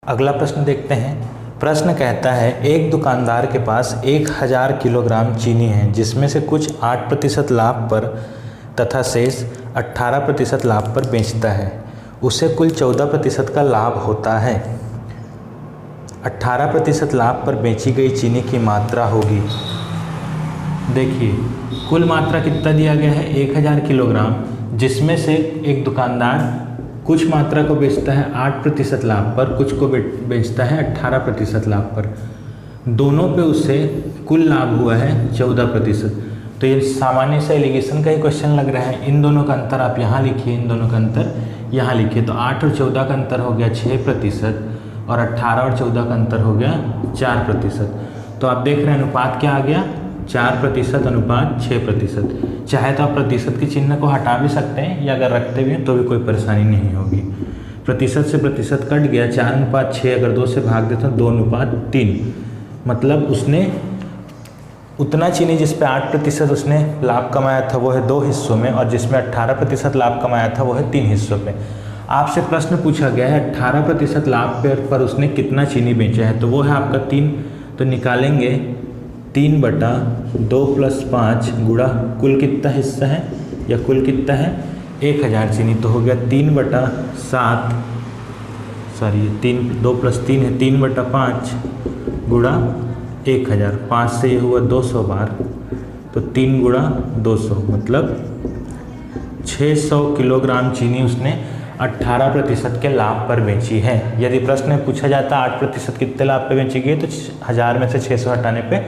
अगला प्रश्न देखते हैं। प्रश्न कहता है एक दुकानदार के पास 1000 किलोग्राम चीनी है जिसमें से कुछ 8% लाभ पर तथा शेष 18% लाभ पर बेचता है। उसे कुल 14% का लाभ होता है। 18% लाभ पर बेची गई चीनी की मात्रा होगी। देखिए कुल मात्रा कितना दिया गया है 1000 किलोग्राम, जिसमें से एक दुकानदार कुछ मात्रा को बेचता है 8% लाभ पर, कुछ को बेचता है 18% लाभ पर। दोनों पे उससे कुल लाभ हुआ है 14%। तो ये सामान्य से एलिगेशन का ही क्वेश्चन लग रहा है। इन दोनों का अंतर आप यहाँ लिखिए, इन दोनों का अंतर यहाँ लिखिए। तो 8 और 14 का अंतर हो गया 6% और 18 और 14 का अंतर हो गया 4%। तो आप देख रहे हैं अनुपात क्या आ गया 4% अनुपात 6%। चाहे तो आप प्रतिशत के चिन्ह को हटा भी सकते हैं या अगर रखते भी हैं तो भी कोई परेशानी नहीं होगी। प्रतिशत से प्रतिशत कट गया, 4:6 अगर 2 से भाग देते हैं 2:3, मतलब उसने उतना चीनी जिस पे 8% उसने लाभ कमाया था वो है 2 हिस्सों में, और जिसमें 18% लाभ कमाया था वो है 3 हिस्सों पे। आपसे प्रश्न पूछा गया है 18% लाभ पर उसने कितना चीनी बेचा है, तो वो है आपका 3। तो निकालेंगे 3/2 + 5 गुणा कुल कितना हिस्सा है या कुल कितना है 1000 चीनी, तो हो गया 3/7, सॉरी 2 + 3 है 3/5 गुणा 1000। 5 से ये हुआ 200 बार, तो 3 गुणा 200 मतलब 600 किलोग्राम चीनी उसने 18% के लाभ पर बेची है। यदि प्रश्न में पूछा जाता 8% कितने लाभ पे बेची गई, तो 1000 में से 600 हटाने पे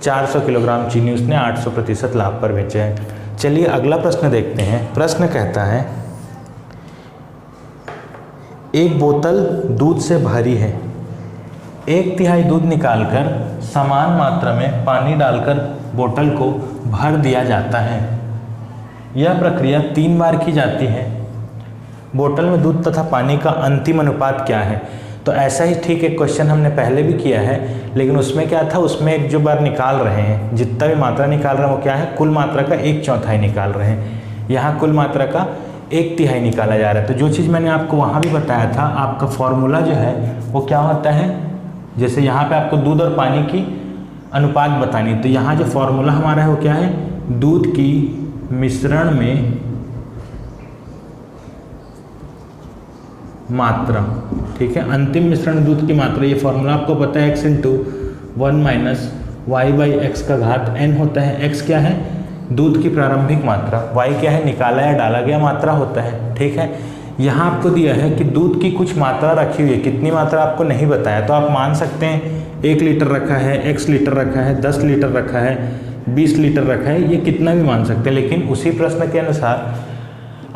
400 किलोग्राम चीनी उसने 800% लाभ पर बेचे है। चलिए अगला प्रश्न देखते हैं। प्रश्न कहता है एक बोतल दूध से भरी है, 1/3 दूध निकालकर समान मात्रा में पानी डालकर बोतल को भर दिया जाता है। यह प्रक्रिया 3 बार की जाती है। बोतल में दूध तथा पानी का अंतिम अनुपात क्या है? तो ऐसा ही ठीक एक क्वेश्चन हमने पहले भी किया है, लेकिन उसमें क्या था, उसमें एक जो बार निकाल रहे हैं जितना भी मात्रा निकाल रहे हैं वो क्या है, कुल मात्रा का 1/4 निकाल रहे हैं। यहाँ कुल मात्रा का 1/3 निकाला जा रहा है। तो जो चीज़ मैंने आपको वहाँ भी बताया था, आपका फॉर्मूला जो है वो क्या होता है, जैसे यहाँ पे आपको दूध और पानी की अनुपात बतानी, तो यहाँ जो फॉर्मूला हमारा है वो क्या है, दूध की मिश्रण में मात्रा, ठीक है, अंतिम मिश्रण दूध की मात्रा। ये फॉर्मूला आपको पता है x × 1 - y/x⁴n होता है। x क्या है, दूध की प्रारंभिक मात्रा, y क्या है, निकाला या डाला गया मात्रा होता है। ठीक है, यहाँ आपको दिया है कि दूध की कुछ मात्रा रखी हुई है, कितनी मात्रा आपको नहीं बताया, तो आप मान सकते हैं 1 लीटर रखा है, x लीटर रखा है, 10 लीटर रखा है, 20 लीटर रखा है, ये कितना भी मान सकते हैं। लेकिन उसी प्रश्न के अनुसार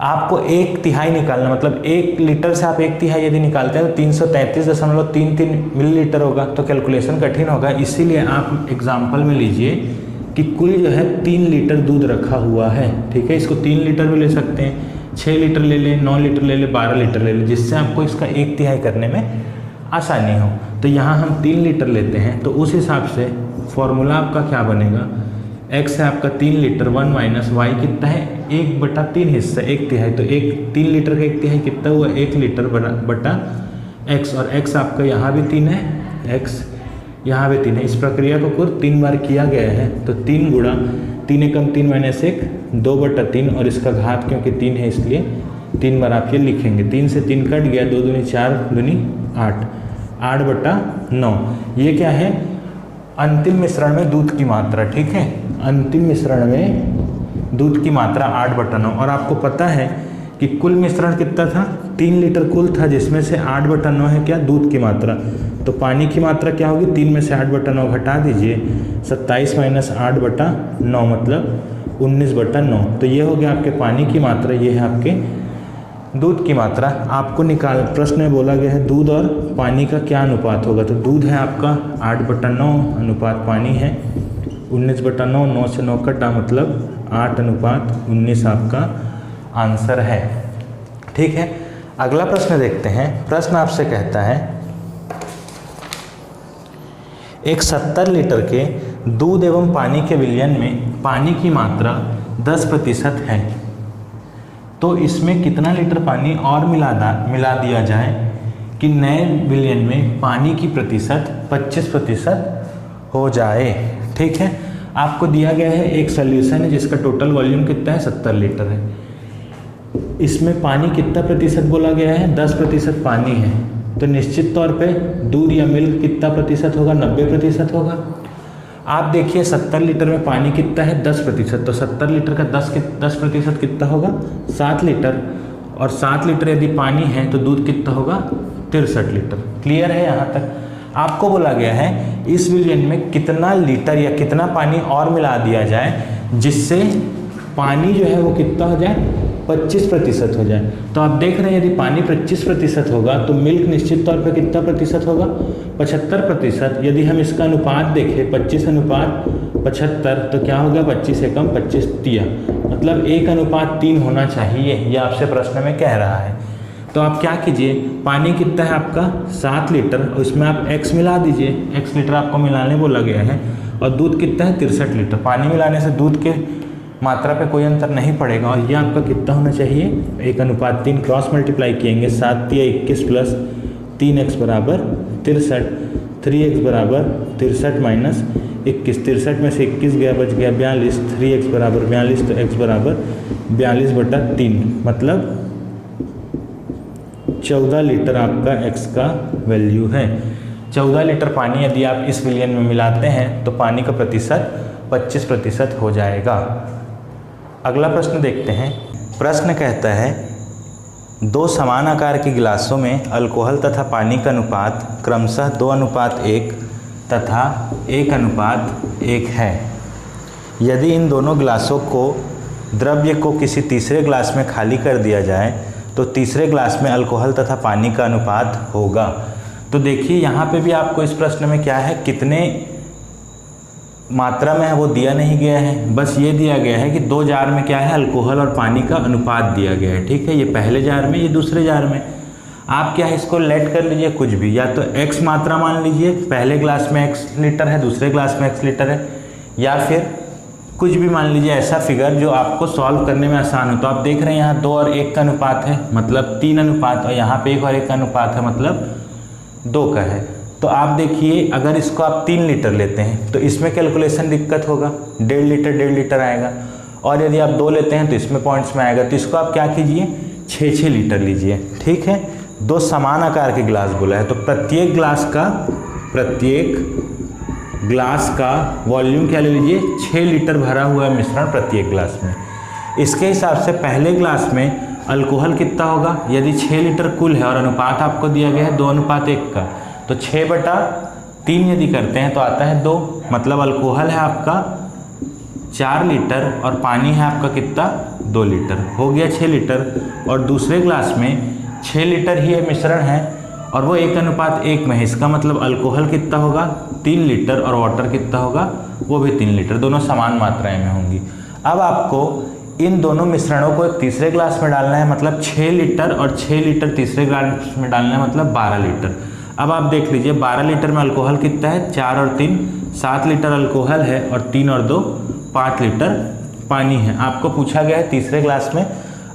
आपको 1/3 निकालना, मतलब 1 लीटर से आप 1/3 यदि निकालते हैं तो 333.33 मिलीलीटर होगा। तो कैलकुलेशन कठिन होगा, इसीलिए आप एग्जाम्पल में लीजिए कि कुल जो है 3 लीटर दूध रखा हुआ है। ठीक है, इसको 3 लीटर भी ले सकते हैं, 6 लीटर ले लें, 9 लीटर ले लें, 12 लीटर ले लें, जिससे आपको इसका 1/3 करने में आसानी हो। तो यहाँ हम 3 लीटर लेते हैं, तो उस हिसाब से फॉर्मूला आपका क्या बनेगा, x है आपका 3 लीटर, 1 - y कितना है 1/3 हिस्सा 1/3, तो 3 लीटर का 1/3 कितना हुआ 1 लीटर बटा x, और x आपका यहाँ भी 3 है, x यहाँ भी 3 है। इस प्रक्रिया को कुल 3 बार किया गया है, तो 3 गुणा 3 × 3 - 1 2/3, और इसका घात क्योंकि 3 है इसलिए 3 बार आप ये लिखेंगे। 3 से 3 कट गया, 2 दूनी 4, दूनी 8, 8/9। ये क्या है, अंतिम मिश्रण में दूध की मात्रा। ठीक है, अंतिम मिश्रण में दूध की मात्रा 8/9, और आपको पता है कि कुल मिश्रण कितना था, 3 लीटर कुल था, जिसमें से 8/9 है क्या, दूध की मात्रा। तो पानी की मात्रा क्या होगी, 3 में से 8/9 घटा दीजिए, 27 - 8/9 मतलब 19/9। तो ये हो गया आपके पानी की मात्रा, ये है आपके दूध की मात्रा। आपको निकाल, प्रश्न में बोला गया है दूध और पानी का क्या अनुपात होगा, तो दूध है आपका 8/9, अनुपात पानी है 19/9, 9 से 9 कटा मतलब 8:19 आपका आंसर है। ठीक है, अगला प्रश्न देखते हैं। प्रश्न आपसे कहता है एक 70 लीटर के दूध एवं पानी के विलयन में पानी की मात्रा 10% है, तो इसमें कितना लीटर पानी और मिला दिया जाए कि नए विलयन में पानी की प्रतिशत 25% हो जाए। ठीक है, आपको दिया गया है एक सॉल्यूशन है जिसका टोटल वॉल्यूम कितना है, 70 लीटर है। इसमें पानी कितना प्रतिशत बोला गया है, 10% पानी है, तो निश्चित तौर पे दूध या मिल्क कितना प्रतिशत होगा, 90% होगा। आप देखिए 70 लीटर में पानी कितना है, 10%, तो 70 लीटर का 10% कितना होगा, 7 लीटर, और 7 लीटर यदि पानी है तो दूध कितना होगा, 63 लीटर। क्लियर है यहाँ तक? आपको बोला गया है इस विलयन में कितना लीटर या कितना पानी और मिला दिया जाए जिससे पानी जो है वो कितना हो जाए, 25% हो जाए। तो आप देख रहे हैं यदि पानी 25% होगा तो मिल्क निश्चित तौर पर कितना प्रतिशत होगा, 75%। यदि हम इसका अनुपात देखें 25:75, तो क्या होगा, 25 एकम 25 तिया, मतलब 1:3 होना चाहिए, यह आपसे प्रश्न में कह रहा है। तो आप क्या कीजिए, पानी कितना है आपका 7 लीटर, और इसमें आप x मिला दीजिए, x लीटर आपको मिलाने बोला गया है, और दूध कितना है 63 लीटर। पानी मिलाने से दूध के मात्रा पे कोई अंतर नहीं पड़ेगा, और यह आपका कितना होना चाहिए, 1:3 क्रॉस मल्टीप्लाई किएंगे, 7 या 21 प्लस 3x बराबर 63, 3x बराबर 63 माइनस 21, 63 में से 21 गया, बच गया 42, 3x बराबर 42, तो x बराबर 42/3, मतलब 14 लीटर आपका x का वैल्यू है। 14 लीटर पानी यदि आप इस विलयन में मिलाते हैं तो पानी का प्रतिशत 25% हो जाएगा। अगला प्रश्न देखते हैं। प्रश्न कहता है 2 समान आकार के गिलासों में अल्कोहल तथा पानी का अनुपात क्रमशः 2:1 तथा 1:1 है। यदि इन दोनों गिलासों को द्रव्य को किसी तीसरे ग्लास में खाली कर दिया जाए तो तीसरे ग्लास में अल्कोहल तथा पानी का अनुपात होगा। तो देखिए यहाँ पे भी आपको इस प्रश्न में क्या है, कितने मात्रा में है वो दिया नहीं गया है, बस ये दिया गया है कि 2 जार में क्या है, अल्कोहल और पानी का अनुपात दिया गया है। ठीक है, ये पहले जार में, ये दूसरे जार में। आप क्या है, इसको लेट कर लीजिए कुछ भी, या तो x मात्रा मान लीजिए, पहले ग्लास में x लीटर है, दूसरे ग्लास में x लीटर है, या फिर कुछ भी मान लीजिए ऐसा फिगर जो आपको सॉल्व करने में आसान हो। तो आप देख रहे हैं यहाँ 2 और 1 का अनुपात है, मतलब 3 अनुपात, और यहाँ पे 1 और 1 का अनुपात है, मतलब 2 का है। तो आप देखिए अगर इसको आप 3 लीटर लेते हैं तो इसमें कैलकुलेशन दिक्कत होगा, 1.5 लीटर आएगा, और यदि आप 2 लेते हैं तो इसमें पॉइंट्स में आएगा। तो इसको आप क्या कीजिए, 6 लीटर लीजिए। ठीक है, 2 समान आकार के गिलास बोला है, तो प्रत्येक ग्लास का वॉल्यूम क्या ले लीजिए, 6 लीटर भरा हुआ मिश्रण प्रत्येक ग्लास में। इसके हिसाब से पहले ग्लास में अल्कोहल कितना होगा, यदि 6 लीटर कुल है और अनुपात आपको दिया गया है 2:1 का, तो 6/3 यदि करते हैं तो आता है 2, मतलब अल्कोहल है आपका 4 लीटर और पानी है आपका कितना, 2 लीटर, हो गया 6 लीटर। और दूसरे ग्लास में 6 लीटर ही मिश्रण है और वो 1:1 में है, इसका मतलब अल्कोहल कितना होगा, 3 लीटर, और वाटर कितना होगा, वो भी 3 लीटर, दोनों समान मात्राएं में होंगी। अब आपको इन दोनों मिश्रणों को एक तीसरे ग्लास में डालना है, मतलब 6 लीटर और 6 लीटर तीसरे ग्लास में डालना है, मतलब 12 लीटर। अब आप देख लीजिए 12 लीटर में अल्कोहल कितना है, 4 और 3 7 लीटर अल्कोहल है, और 3 और 2 5 लीटर पानी है। आपको पूछा गया है तीसरे ग्लास में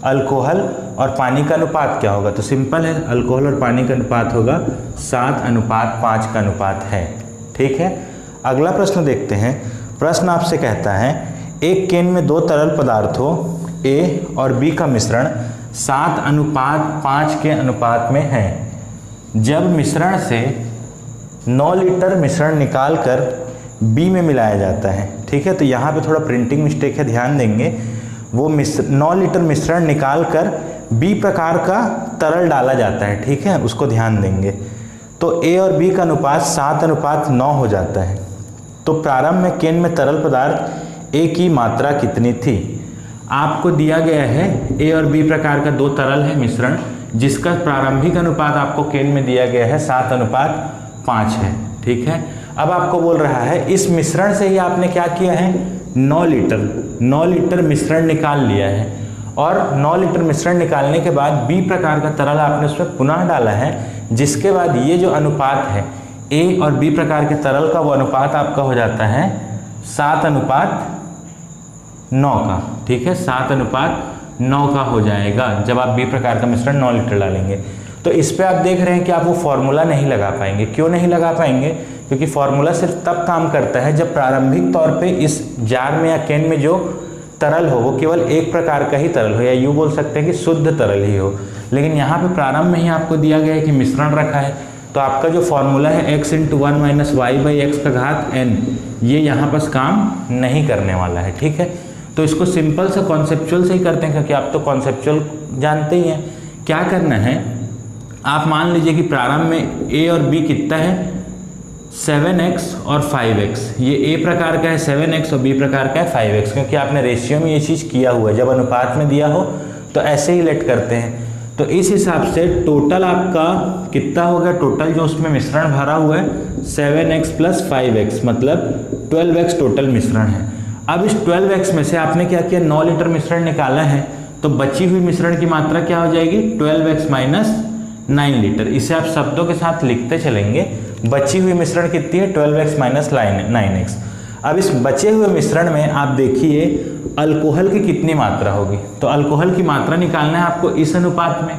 अल्कोहल और पानी का अनुपात क्या होगा, तो सिंपल है, अल्कोहल और पानी का अनुपात होगा 7:5 का अनुपात है। ठीक है, अगला प्रश्न देखते हैं। प्रश्न आपसे कहता है एक केन में 2 तरल पदार्थों A और B का मिश्रण 7:5 के अनुपात में है। जब मिश्रण से 9 लीटर मिश्रण निकालकर B में मिलाया जाता है। ठीक है, तो यहाँ पे थोड़ा प्रिंटिंग मिस्टेक है, ध्यान देंगे। वो 9 लीटर मिश्रण निकालकर B प्रकार का तरल डाला जाता है। ठीक है, उसको ध्यान देंगे। तो A और B का अनुपात 7:9 हो जाता है। तो प्रारंभ में केन में तरल पदार्थ A की मात्रा कितनी थी। आपको दिया गया है A और B प्रकार का 2 तरल है मिश्रण, जिसका प्रारंभिक अनुपात आपको केन में दिया गया है 7:5 है। ठीक है, अब आपको बोल रहा है इस मिश्रण से ही आपने क्या किया है, 9 लीटर मिश्रण निकाल लिया है, और 9 लीटर मिश्रण निकालने के बाद B प्रकार का तरल आपने उसमें पुनः डाला है, जिसके बाद ये जो अनुपात है A और B प्रकार के तरल का, वो अनुपात आपका हो जाता है 7:9 का। ठीक है, 7:9 का हो जाएगा जब आप B प्रकार का मिश्रण 9 लीटर डालेंगे। तो इस पे आप देख रहे हैं कि आप वो फॉर्मूला नहीं लगा पाएंगे। क्यों नहीं लगा पाएंगे? क्योंकि फॉर्मूला सिर्फ तब काम करता है जब प्रारंभिक तौर पे इस जार में या कैन में जो तरल हो वो केवल एक प्रकार का ही तरल हो, या यूँ बोल सकते हैं कि शुद्ध तरल ही हो। लेकिन यहाँ पे प्रारंभ में ही आपको दिया गया है कि मिश्रण रखा है, तो आपका जो फॉर्मूला है x × 1 - y/x⁴n, ये यहाँ पर काम नहीं करने वाला है। ठीक है, तो इसको सिंपल से कॉन्सेप्चुअल से ही करते हैं, क्योंकि आप तो कॉन्सेप्चुअल जानते ही हैं। क्या करना है, आप मान लीजिए कि प्रारंभ में a और b कितना है, 7x और 5x। ये a प्रकार का है 7x और b प्रकार का है 5x, क्योंकि आपने रेशियो में ये चीज़ किया हुआ है। जब अनुपात में दिया हो तो ऐसे ही लेट करते हैं। तो इस हिसाब से टोटल आपका कितना हो गया, टोटल जो उसमें मिश्रण भरा हुआ है 7x + 5x, मतलब 12x टोटल मिश्रण है। अब इस 12x में से आपने क्या किया, 9 लीटर मिश्रण निकाला है, तो बची हुई मिश्रण की मात्रा क्या हो जाएगी, 12x - 9 लीटर। इसे आप शब्दों के साथ लिखते चलेंगे। बची हुई मिश्रण कितनी है, 12x - 9x। अब इस बचे हुए मिश्रण में आप देखिए अल्कोहल की कितनी मात्रा होगी। तो अल्कोहल की मात्रा निकालना है आपको इस अनुपात में।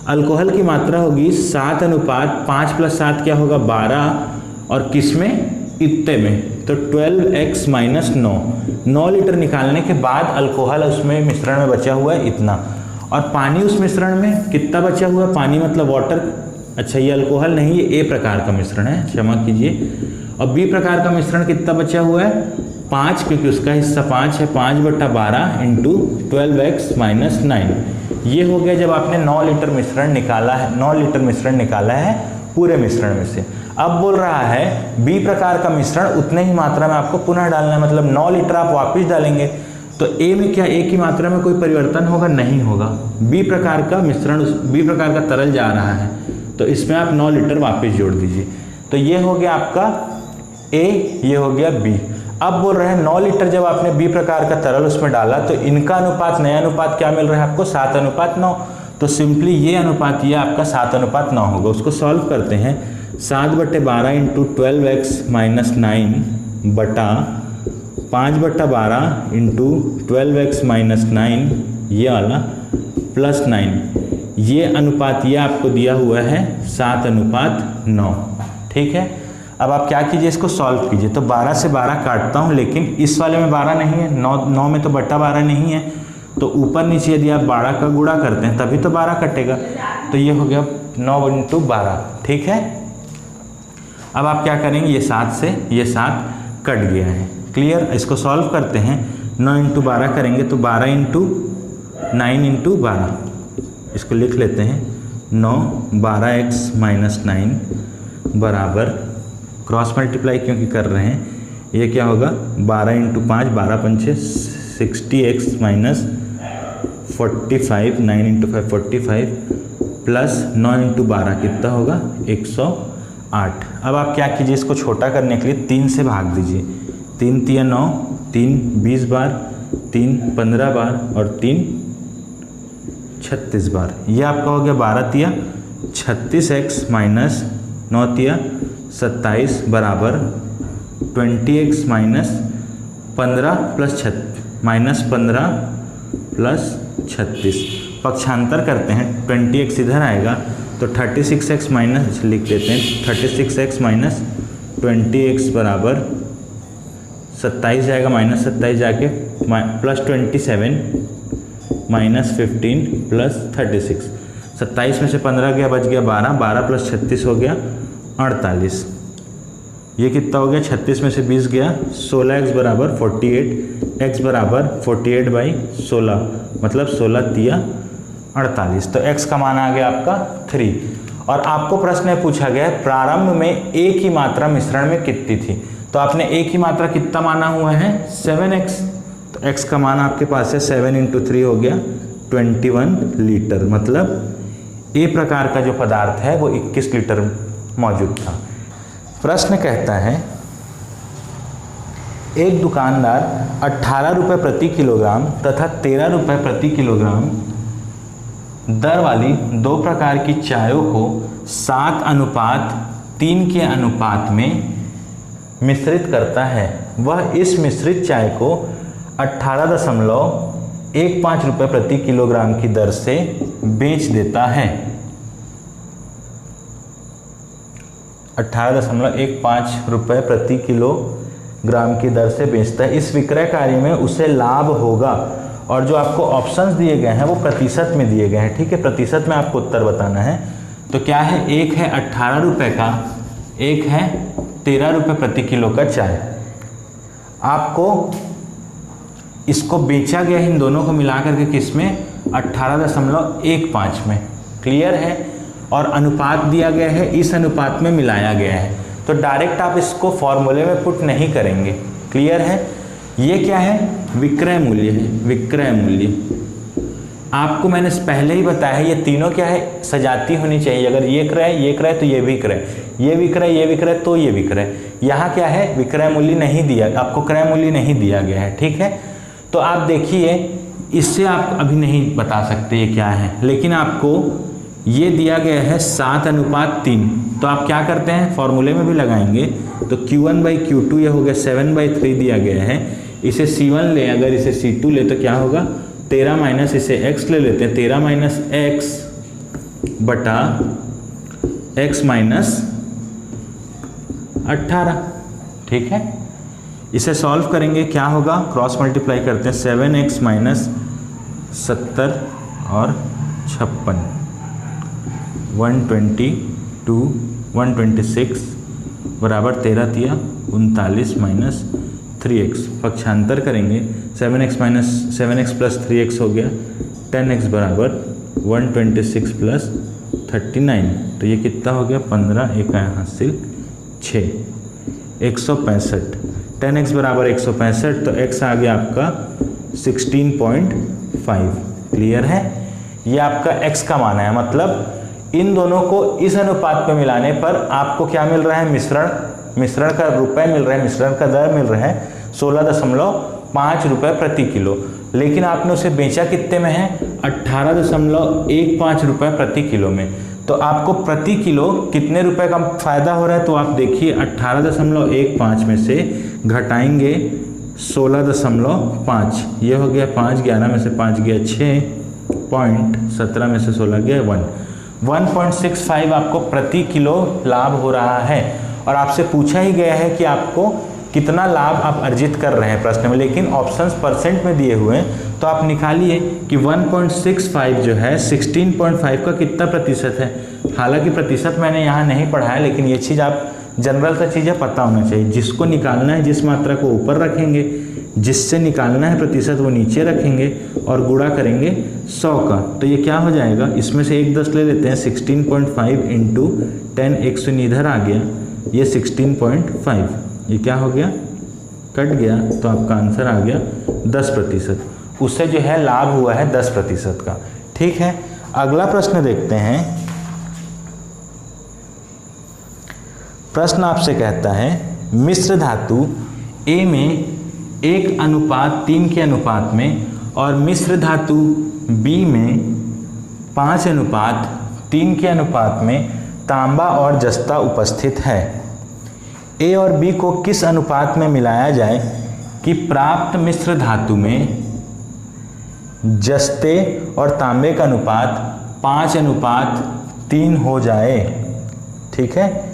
अल्कोहल की मात्रा होगी 7:5 + 7 क्या होगा, 12, और किस में, इतने में, तो 12x - 9 लीटर निकालने के बाद अल्कोहल उसमें मिश्रण में बचा हुआ है इतना, और पानी उस मिश्रण में कितना बचा हुआ है, पानी मतलब वाटर। अच्छा, ये अल्कोहल नहीं, ये ए प्रकार का मिश्रण है, क्षमा कीजिए। और बी प्रकार का मिश्रण कितना बचा हुआ है, 5, क्योंकि उसका हिस्सा 5 है, 5/12 × 12x - 9। ये हो गया जब आपने 9 लीटर मिश्रण निकाला है, 9 लीटर मिश्रण निकाला है पूरे मिश्रण में से। अब बोल रहा है बी प्रकार का मिश्रण उतने ही मात्रा में आपको पुनः डालना है, मतलब 9 लीटर आप वापस डालेंगे। तो ए में क्या, ए की मात्रा में कोई परिवर्तन होगा, नहीं होगा। बी प्रकार का मिश्रण, बी प्रकार का तरल जा रहा है, तो इसमें आप 9 लीटर वापस जोड़ दीजिए। तो ये हो गया आपका ए, ये हो गया बी। अब बोल रहे हैं 9 लीटर जब आपने बी प्रकार का तरल उसमें डाला तो इनका अनुपात, नया अनुपात क्या मिल रहा है आपको, 7:9। तो सिंपली ये अनुपात, ये आपका 7:9 होगा। उसको सॉल्व करते हैं। 7/12 × 12x - 9 बटा 5/12 × 12x - 9, ये वाला +9, ये अनुपात ये आपको दिया हुआ है 7:9। ठीक है, अब आप क्या कीजिए, इसको सॉल्व कीजिए। तो 12 से 12 काटता हूँ, लेकिन इस वाले में 12 नहीं है, 9 में तो बटा 12 नहीं है, तो ऊपर नीचे यदि आप 12 का गुणा करते हैं तभी तो 12 कटेगा। तो ये हो गया 9 × 12। ठीक है, अब आप क्या करेंगे, ये 7 से ये 7 कट गया है, क्लियर। इसको सॉल्व करते हैं, 9 × 12 करेंगे तो 12 × 9 × 12, इसको लिख लेते हैं। 9 12x - 9 बराबर, क्रॉस मल्टीप्लाई क्योंकि कर रहे हैं, ये क्या होगा, 12 × 5, 12 × 5 60x - 45, 9 × 5 45, प्लस 9 × 12 कितना होगा, 108। अब आप क्या कीजिए, इसको छोटा करने के लिए 3 से भाग दीजिए। 3 × 3 = 9, 3 20 बार, 3 15 बार, और 3 36 बार। ये आपका हो गया 12 × 3 = 36x - 9 × 3 = 27 बराबर 20x - 15 + 36। पक्षांतर करते हैं, 20x इधर आएगा तो 36x माइनस लिख देते हैं, 36x - 20x बराबर 27 जाएगा, -27 जाके +27 - 15 + 36। 27 में से 15 गया, बच गया 12, 12 + 36 हो गया 48। ये कितना हो गया, 36 में से 20 गया, 16x बराबर 48, x बराबर 48/16, मतलब 16 × 3 = 48। तो x का मान आ गया आपका 3। और आपको प्रश्न में पूछा गया है प्रारंभ में a की मात्रा मिश्रण में कितनी थी, तो आपने a की मात्रा कितना माना हुआ है, 7x। तो x का मान आपके पास है 7 × 3 हो गया 21 लीटर, मतलब a प्रकार का जो पदार्थ है वो 21 लीटर मौजूद था। प्रश्न कहता है एक दुकानदार 18 रुपये प्रति किलोग्राम तथा 13 रुपये प्रति किलोग्राम दर वाली 2 प्रकार की चायों को 7:3 के अनुपात में मिश्रित करता है। वह इस मिश्रित चाय को 18.15 रुपये प्रति किलोग्राम की दर से बेच देता है। 18.15 रुपये प्रति किलोग्राम की दर से बेचता है। इस विक्रय कार्य में उसे लाभ होगा। और जो आपको ऑप्शंस दिए गए हैं वो प्रतिशत में दिए गए हैं, ठीक है, प्रतिशत में आपको उत्तर बताना है। तो क्या है, एक है 18 रुपये का, एक है 13 रुपये प्रति किलो का चाय। आपको इसको बेचा गया इन दोनों को मिला करके किस में, 18.15 में। क्लियर है। और अनुपात दिया गया है, इस अनुपात में मिलाया गया है। तो डायरेक्ट आप इसको फॉर्मूले में पुट नहीं करेंगे। क्लियर है। ये क्या है, विक्रय मूल्य है। विक्रय मूल्य आपको मैंने पहले ही बताया है, ये तीनों क्या है, सजाती होनी चाहिए। अगर ये क्रय तो ये भी क्रय, ये विक्रय तो ये विक्रय। यहाँ क्या है, विक्रय मूल्य नहीं दिया, आपको क्रय मूल्य नहीं दिया गया है, ठीक है। तो आप देखिए, इससे आप अभी नहीं बता सकते ये क्या है, लेकिन आपको ये दिया गया है 7:3। तो आप क्या करते हैं, फॉर्मूले में भी लगाएंगे। तो Q1/Q2 ये हो गया 7/3 दिया गया है। इसे C1 ले, अगर इसे C2 ले तो क्या होगा, 13 माइनस इसे x ले लेते हैं, 13 माइनस x बटा x माइनस 18, ठीक है। इसे सॉल्व करेंगे, क्या होगा, क्रॉस मल्टीप्लाई करते हैं, 7x माइनस 70 और 56, 126 बराबर 13 तिया 39 माइनस 3x। पक्षांतर करेंगे, 7x प्लस 3x हो गया, 10x बराबर 126 प्लस 39। तो ये कितना हो गया, 15 एक हासिल 6, 165। 10x बराबर 165, तो x आ गया आपका 16.5। क्लियर है। ये आपका x का मान है। मतलब इन दोनों को इस अनुपात में मिलाने पर आपको क्या मिल रहा है, मिश्रण का रुपए मिल रहा है, मिश्रण का दर मिल रहा है 16.5 रुपये प्रति किलो। लेकिन आपने उसे बेचा कितने में है, 18.15 रुपये प्रति किलो में। तो आपको प्रति किलो कितने रुपए का फायदा हो रहा है, तो आप देखिए 18.15 में से घटाएंगे 16.5, ये हो गया 5, 11 में से 5 गया 6, 17 में से 16 गया 1.65 आपको प्रति किलो लाभ हो रहा है। और आपसे पूछा ही गया है कि आपको कितना लाभ आप अर्जित कर रहे हैं प्रश्न में, लेकिन ऑप्शंस परसेंट में दिए हुए हैं। तो आप निकालिए कि 1.65 जो है 16.5 का कितना प्रतिशत है। हालांकि प्रतिशत मैंने यहाँ नहीं पढ़ा है, लेकिन ये चीज़ आप जनरल सा चीज़ें पता होना चाहिए। जिसको निकालना है, जिस मात्रा को ऊपर रखेंगे, जिससे निकालना है प्रतिशत वो नीचे रखेंगे और गुणा करेंगे 100 का। तो ये क्या हो जाएगा, इसमें से 1 10 ले लेते हैं, 16.5 इंटू 10, 100 इधर आ गया, ये 16.5, ये क्या हो गया, कट गया। तो आपका आंसर आ गया 10%। उससे जो है लाभ हुआ है 10% का। ठीक है। अगला प्रश्न देखते हैं। प्रश्न आपसे कहता है, मिश्र धातु A में 1:3 के अनुपात में और मिश्र धातु B में 5:3 के अनुपात में तांबा और जस्ता उपस्थित है। A और B को किस अनुपात में मिलाया जाए कि प्राप्त मिश्र धातु में जस्ते और तांबे का अनुपात 5:3 हो जाए। ठीक है।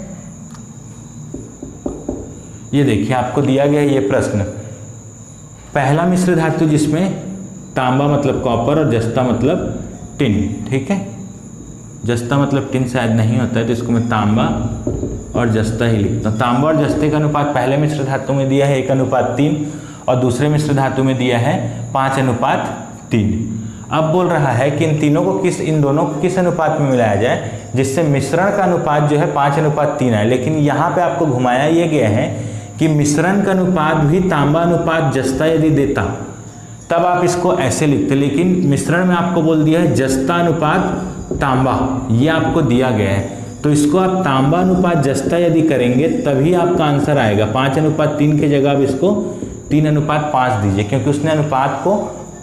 ये देखिए, आपको दिया गया है ये प्रश्न। पहला मिश्र धातु जिसमें तांबा मतलब कॉपर और जस्ता मतलब टिन। ठीक है। जस्ता मतलब टिन शायद नहीं होता है, तो इसको मैं तांबा और जस्ता ही लिखता हूँ। तांबा और जस्ते का अनुपात पहले मिश्र धातु में दिया है 1:3 और दूसरे मिश्र धातु में दिया है 5:3। अब बोल रहा है कि इन दोनों को किस अनुपात में मिलाया जाए जिससे मिश्रण का अनुपात जो है 5:3 है। लेकिन यहाँ पे आपको घुमाया ये गया है कि मिश्रण का अनुपात भी तांबा अनुपात जस्ता यदि देता तब आप इसको ऐसे लिखते, लेकिन मिश्रण में आपको बोल दिया है जस्ता अनुपात तांबा, ये आपको दिया गया है। तो इसको आप तांबा अनुपात जस्ता यदि करेंगे तभी आपका आंसर आएगा। 5:3 की जगह आप इसको 3:5 दीजिए, क्योंकि उसने अनुपात को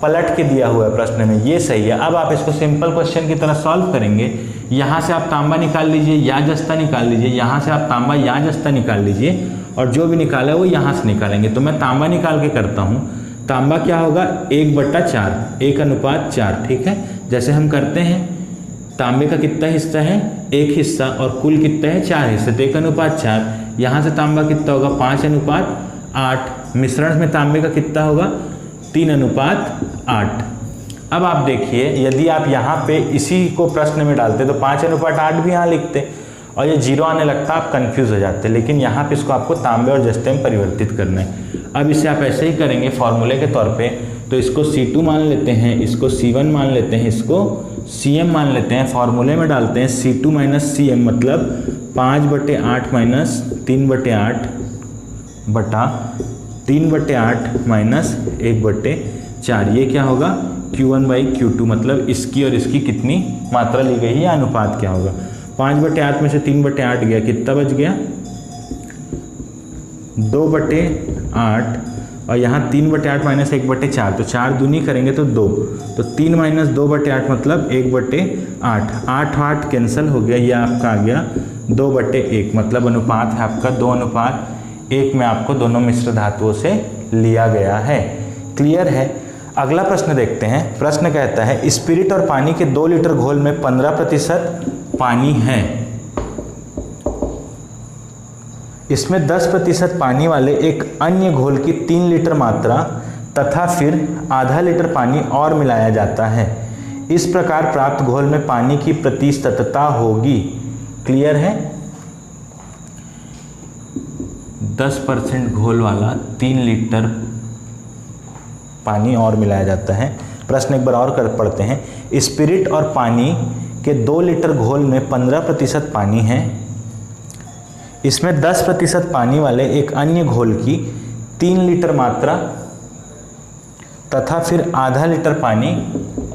पलट के दिया हुआ है प्रश्न में। ये सही है। अब आप इसको सिंपल क्वेश्चन की तरह सॉल्व करेंगे। यहाँ से आप तांबा निकाल लीजिए या जस्ता निकाल लीजिए, यहाँ से आप तांबा या जस्ता निकाल लीजिए, और जो भी निकाला है वो यहाँ से निकालेंगे। तो मैं तांबा निकाल के करता हूँ। तांबा क्या होगा, 1/4, 1:4। ठीक है। जैसे हम करते हैं तांबे का कितना हिस्सा है, 1 हिस्सा, और कुल कितना है, 4 हिस्से, तो 1:4। यहाँ से तांबा कितना होगा, 5:8। मिश्रण में तांबे का कितना होगा, 3:8। अब आप देखिए, यदि आप यहाँ पे इसी को प्रश्न में डालते तो 5:8 भी यहाँ लिखते और ये 0 आने लगता, आप कंफ्यूज हो जाते। लेकिन यहाँ पे इसको आपको तांबे और जस्ते में परिवर्तित करना है। अब इसे आप ऐसे ही करेंगे फॉर्मूले के तौर पे, तो इसको C2 मान लेते हैं, इसको C1 मान लेते हैं, इसको Cm मान लेते हैं। फॉर्मूले में डालते हैं C2 - Cm मतलब 5/8 माइनस 3/8 बटा 3/8 माइनस 1/4। ये क्या होगा, Q1/Q2, मतलब इसकी और इसकी कितनी मात्रा ली गई है, अनुपात क्या होगा। 5/8 में से 3/8 गया, कितना बच गया, 2/8, और यहाँ 3/8 माइनस 1/4, तो 4 दूनी करेंगे तो 2, तो 3 माइनस 2/8 मतलब 1/8। 8 कैंसिल हो गया, ये आपका आ गया 2/1, मतलब अनुपात है आपका 2:1 में आपको दोनों मिश्र धातुओं से लिया गया है। क्लियर है। अगला प्रश्न देखते हैं। प्रश्न कहता है स्पिरिट और पानी के 2 लीटर घोल में 15% पानी है, इसमें 10% पानी वाले एक अन्य घोल की 3 लीटर मात्रा तथा फिर आधा लीटर पानी और मिलाया जाता है। इस प्रकार प्राप्त घोल में पानी की प्रतिशतता होगी। क्लियर है। 10% घोल वाला 3 लीटर पानी और मिलाया जाता है। प्रश्न एक बार और पढ़ते हैं। स्पिरिट और पानी के 2 लीटर घोल में 15% पानी है, इसमें 10% पानी वाले एक अन्य घोल की 3 लीटर मात्रा तथा फिर आधा लीटर पानी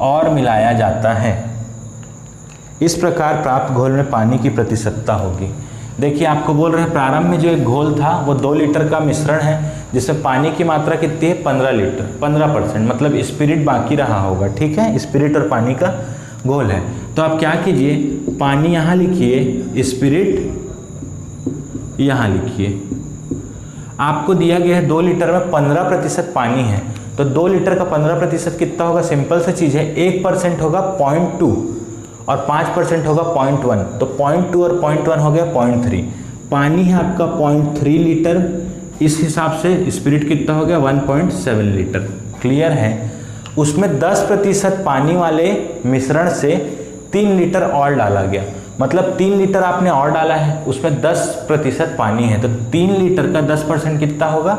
और मिलाया जाता है। इस प्रकार प्राप्त घोल में पानी की प्रतिशतता होगी। देखिए आपको बोल रहे हैं प्रारंभ में जो एक घोल था वो 2 लीटर का मिश्रण है जिसमें पानी की मात्रा कितनी है, 15 लीटर, 15%, मतलब स्पिरिट बाकी रहा होगा। ठीक है, स्पिरिट और पानी का घोल है। तो आप क्या कीजिए, पानी यहाँ लिखिए, स्पिरिट यहाँ लिखिए। आपको दिया गया है 2 लीटर में 15% पानी है, तो 2 लीटर का 15% कितना होगा, सिंपल सी चीज़ है, 1% होगा 0.2 और 5% होगा 0.1, तो 0.2 और 0.1 हो गया 0.3। पानी है आपका 0.3 लीटर, इस हिसाब से स्पिरिट कितना हो गया 1.7 लीटर। क्लियर है। उसमें 10% पानी वाले मिश्रण से 3 लीटर और डाला गया, मतलब 3 लीटर आपने और डाला है, उसमें 10% पानी है, तो 3 लीटर का 10% कितना होगा,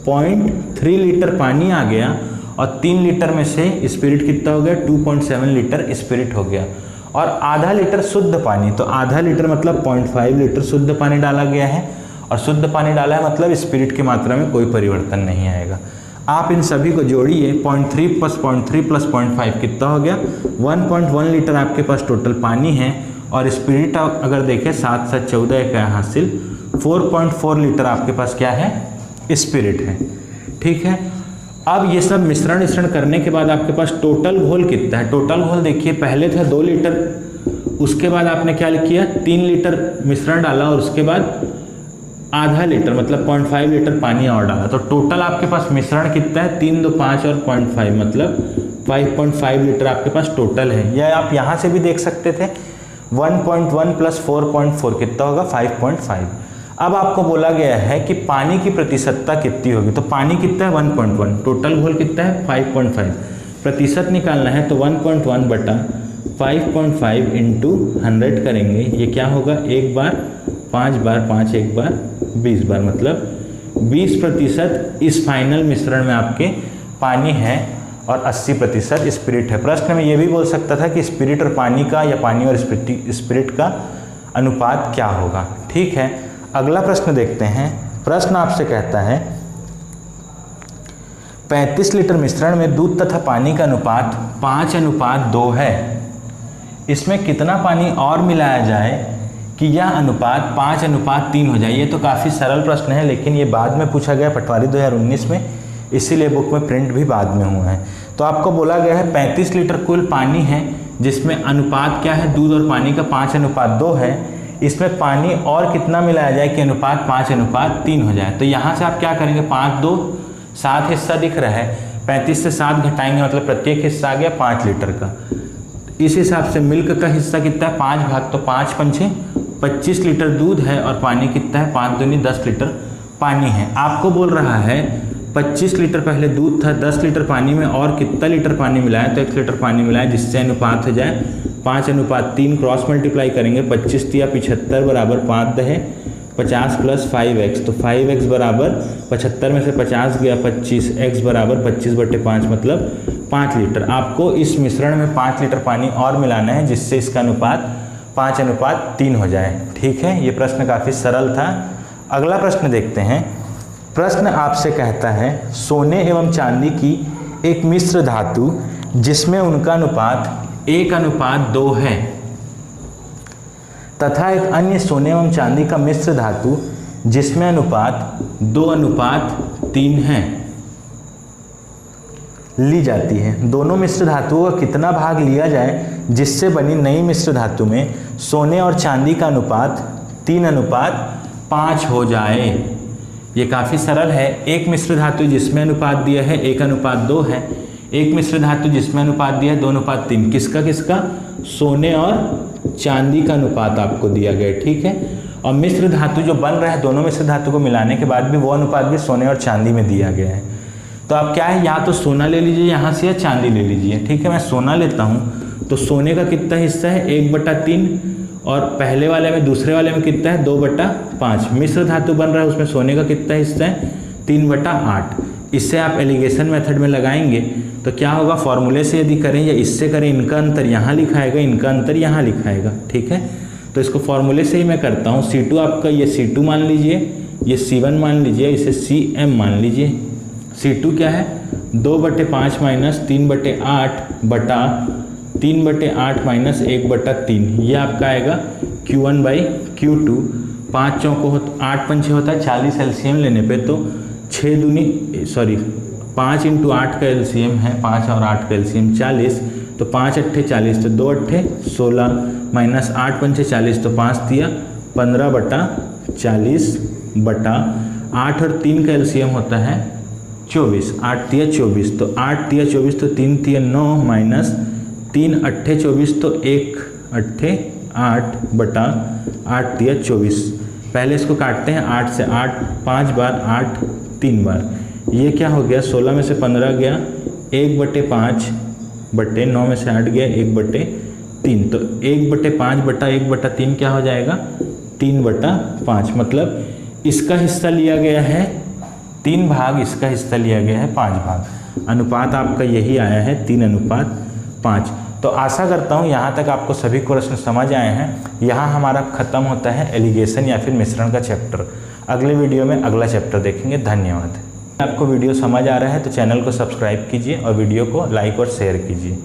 0.3 लीटर पानी आ गया, और 3 लीटर में से स्पिरिट कितना हो गया, 2.7 लीटर स्पिरिट हो गया, और आधा लीटर शुद्ध पानी, तो आधा लीटर मतलब 0.5 लीटर शुद्ध पानी डाला गया है, और शुद्ध पानी डाला है मतलब स्पिरिट की मात्रा में कोई परिवर्तन नहीं आएगा। आप इन सभी को जोड़िए, 0.3 + 0.3 + 0.5 कितना हो गया, 1.1 लीटर आपके पास टोटल पानी है, और स्पिरिट अगर देखें 7 × 7 = 14 का हासिल 4.4 लीटर आपके पास क्या है, स्पिरिट है। ठीक है। अब ये सब मिश्रण करने के बाद आपके पास टोटल घोल कितना है। टोटल घोल देखिए, पहले था 2 लीटर, उसके बाद आपने क्या किया, 3 लीटर मिश्रण डाला, और उसके बाद आधा लीटर मतलब 0.5 लीटर पानी और डाला, तो टोटल आपके पास मिश्रण कितना है, 3, 2, 5 और 0.5 मतलब 5.5 लीटर आपके पास टोटल है। यह आप यहाँ से भी देख सकते थे, 1.1 + 4.4 कितना होगा, 5.5। अब आपको बोला गया है कि पानी की प्रतिशतता कितनी होगी, तो पानी कितना है 1.1, टोटल घोल कितना है 5.5, प्रतिशत निकालना है तो 1.1 बटा 5.5 × 100 करेंगे, ये क्या होगा, 1 बार 5 बार 5 1 बार 20 बार, मतलब 20% इस फाइनल मिश्रण में आपके पानी है और 80% स्पिरिट है। प्रश्न में ये भी बोल सकता था कि स्पिरिट और पानी का या पानी और स्पिरिट का अनुपात क्या होगा। ठीक है, अगला प्रश्न देखते हैं। प्रश्न आपसे कहता है 35 लीटर मिश्रण में दूध तथा पानी का अनुपात 5:2 है, इसमें कितना पानी और मिलाया जाए कि यह अनुपात 5:3 हो जाए। ये तो काफ़ी सरल प्रश्न है, लेकिन ये बाद में पूछा गया पटवारी 2019 में, इसीलिए बुक में प्रिंट भी बाद में हुआ है। तो आपको बोला गया है 35 लीटर कुल पानी है जिसमें अनुपात क्या है, दूध और पानी का 5:2 है, इसमें पानी और कितना मिलाया जाए कि अनुपात 5:3 हो जाए। तो यहाँ से आप क्या करेंगे, 5, 2, 7 हिस्सा दिख रहा है, 35 से 7 घटाएंगे मतलब प्रत्येक हिस्सा आ गया 5 लीटर का। इस हिसाब से मिल्क का हिस्सा कितना है 5 भाग, तो 5 पंचे 25 लीटर दूध है और पानी कितना है 5 दूनी 10 लीटर पानी है। आपको बोल रहा है 25 लीटर पहले दूध था, 10 लीटर पानी में और कितना लीटर पानी मिलाया, तो 1 लीटर पानी मिलाया, जिससे अनुपात हो जाए 5:3। क्रॉस मल्टीप्लाई करेंगे 25 या 75 बराबर 5 दहे 50 + 5x, तो 5x बराबर 75 में से 50 गया 25, x बराबर 25/5 मतलब 5 लीटर। आपको इस मिश्रण में 5 लीटर पानी और मिलाना है, जिससे इसका अनुपात 5:3 हो जाए। ठीक है, ये प्रश्न काफ़ी सरल था। अगला प्रश्न देखते हैं। प्रश्न आपसे कहता है सोने एवं चांदी की एक मिश्र धातु जिसमें उनका अनुपात 1:2 है तथा एक अन्य सोने एवं चांदी का मिश्र धातु जिसमें अनुपात 2:3 है ली जाती है। दोनों मिश्र धातुओं का कितना भाग लिया जाए जिससे बनी नई मिश्र धातु में सोने और चांदी का अनुपात 3:5 हो जाए। ये काफ़ी सरल है। एक मिश्र धातु जिसमें अनुपात दिया है 1:2 है, एक मिश्र धातु जिसमें अनुपात दिया है 2:3। किसका किसका? सोने और चांदी का अनुपात आपको दिया गया। ठीक है, और मिश्र धातु जो बन रहा है दोनों मिश्र धातु को मिलाने के बाद भी वो अनुपात भी सोने और चांदी में दिया गया है। तो आप क्या है, या तो सोना ले लीजिए यहाँ से या चांदी ले लीजिए। ठीक है, मैं सोना लेता हूँ तो सोने का कितना हिस्सा है 1/3 और पहले वाले में दूसरे वाले में कितना है 2/5। मिश्र धातु बन रहा है उसमें सोने का कितना हिस्सा है 3/8। इससे आप एलिगेशन मेथड में लगाएंगे तो क्या होगा, फॉर्मूले से यदि करें या इससे करें, इनका अंतर यहाँ लिखाएगा, इनका अंतर यहाँ लिखाएगा। ठीक है, तो इसको फॉर्मूले से ही मैं करता हूँ। C2 आपका ये C2 मान लीजिए, ये C1 मान लीजिए, इसे CM मान लीजिए। C2 क्या है 2/5 - 3/8 बटा 3/8 - 1/3, ये आपका आएगा Q1/Q2। 5 चौको 8 पंचे होता है 40 एलसीएम लेने पे, तो 5 × 8 का एलसीएम है 5 और 8 का एलसीएम 40, तो 5 × 8 = 40, तो 2 × 8 = 16 माइनस 8 पंचे 40, तो 5 दिया 15/40 बटा 8 और 3 का एलसीएम होता है 24, 8 × 24, तो 8 × 24, तो 3 × 9 माइनस 3 × 8 = 24, तो 1 × 8 बटा 8 × 24। पहले इसको काटते हैं 8 से 8 5 बार, 8 3 बार, ये क्या हो गया 16 में से 15 गया 1/5 बटे 9 में से 8 गया 1/3, तो 1/5 बटा 1/3 क्या हो जाएगा 3/5। मतलब इसका हिस्सा लिया गया है 3 भाग, इसका हिस्सा लिया गया है 5 भाग। अनुपात आपका यही आया है 3:5। तो आशा करता हूँ यहाँ तक आपको सभी प्रश्न समझ आए हैं। यहाँ हमारा ख़त्म होता है एलिगेशन या फिर मिश्रण का चैप्टर। अगले वीडियो में अगला चैप्टर देखेंगे। धन्यवाद। आपको वीडियो समझ आ रहा है तो चैनल को सब्सक्राइब कीजिए और वीडियो को लाइक और शेयर कीजिए।